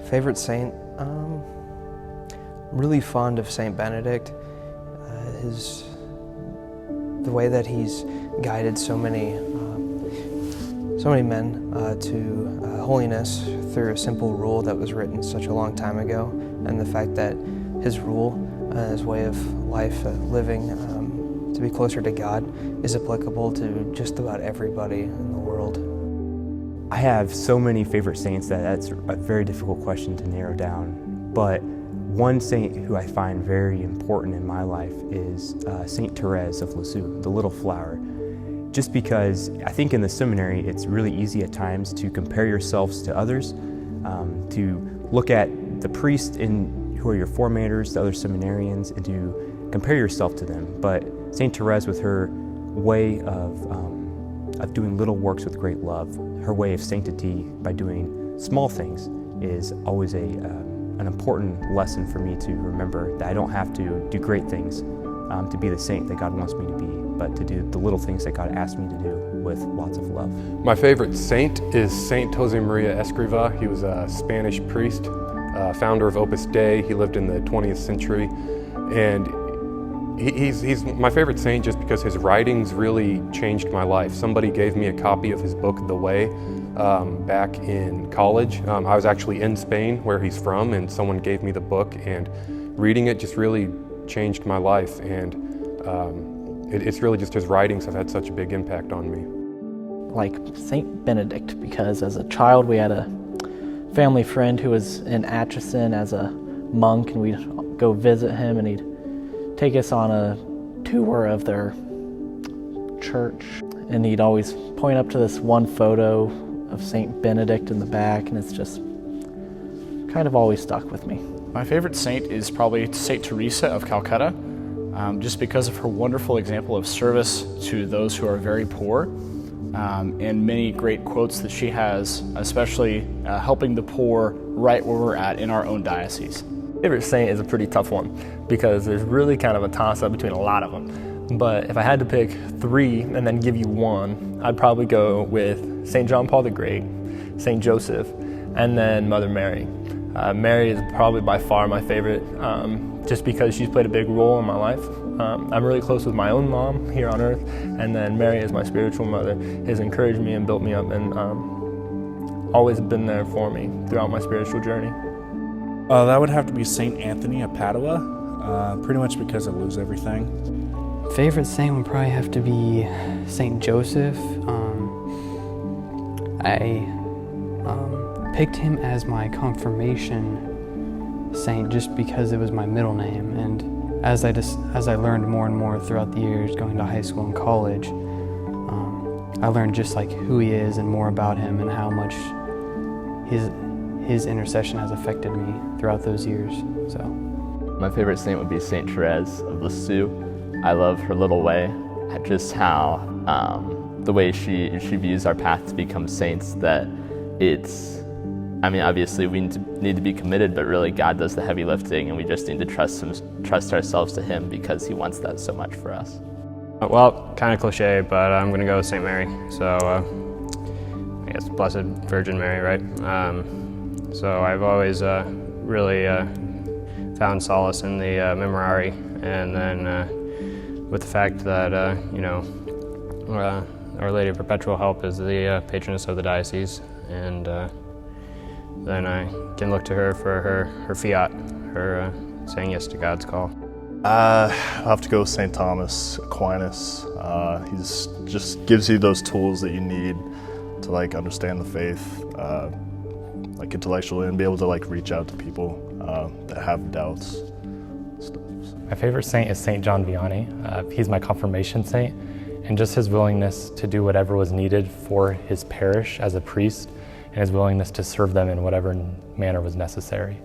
Favorite saint? Really fond of Saint Benedict. The way that he's guided so many men to holiness through a simple rule that was written such a long time ago, and the fact that his rule, his way of life, living to be closer to God, is applicable to just about everybody in the world. I have so many favorite saints that's a very difficult question to narrow down, but one saint who I find very important in my life is Saint Therese of Lisieux, the Little Flower. Just because I think in the seminary it's really easy at times to compare yourselves to others, to look at the priests who are your formators, the other seminarians, and to compare yourself to them. But Saint Therese, with her way of doing little works with great love, her way of sanctity by doing small things, is always an important lesson for me to remember, that I don't have to do great things to be the saint that God wants me to be, but to do the little things that God asked me to do with lots of love. My favorite saint is Saint Josemaria Escriva. He was a Spanish priest, founder of Opus Dei. He lived in the 20th century, and he's my favorite saint just because his writings really changed my life. Somebody gave me a copy of his book, The Way, back in college. I was actually in Spain, where he's from, and someone gave me the book, and reading it just really changed my life, and it's really just his writings have had such a big impact on me. Like Saint Benedict, because as a child we had a family friend who was in Atchison as a monk, and we'd go visit him, and he'd take us on a tour of their church, and he'd always point up to this one photo of Saint Benedict in the back, and it's just kind of always stuck with me. My favorite saint is probably Saint Teresa of Calcutta, just because of her wonderful example of service to those who are very poor, and many great quotes that she has, especially helping the poor right where we're at in our own diocese. Favorite saint is a pretty tough one because there's really kind of a toss-up between a lot of them. But if I had to pick three and then give you one, I'd probably go with St. John Paul the Great, St. Joseph, and then Mother Mary. Mary is probably by far my favorite, just because she's played a big role in my life. I'm really close with my own mom here on earth, and then Mary is my spiritual mother, has encouraged me and built me up, and always been there for me throughout my spiritual journey. That would have to be St. Anthony of Padua, pretty much because I lose everything. Favorite saint would probably have to be St. Joseph. I picked him as my confirmation saint just because it was my middle name, and as I learned more and more throughout the years going to high school and college, I learned just like who he is and more about him and how much his intercession has affected me throughout those years. So, my favorite saint would be Saint Therese of Lisieux. I love her little way, just how the way she views our path to become saints, that obviously we need to be committed, but really God does the heavy lifting, and we just need to trust ourselves to Him because He wants that so much for us. Well, kind of cliche, but I'm going to go with St. Mary. So I guess Blessed Virgin Mary, right? So I've always really found solace in the Memorare, and then with the fact that, Our Lady of Perpetual Help is the patroness of the diocese, and then I can look to her for her fiat, her saying yes to God's call. I'll have to go with St. Thomas Aquinas. He just gives you those tools that you need to understand the faith, intellectually, and be able to reach out to people that have doubts. My favorite saint is St. John Vianney. He's my confirmation saint, and just his willingness to do whatever was needed for his parish as a priest, and his willingness to serve them in whatever manner was necessary.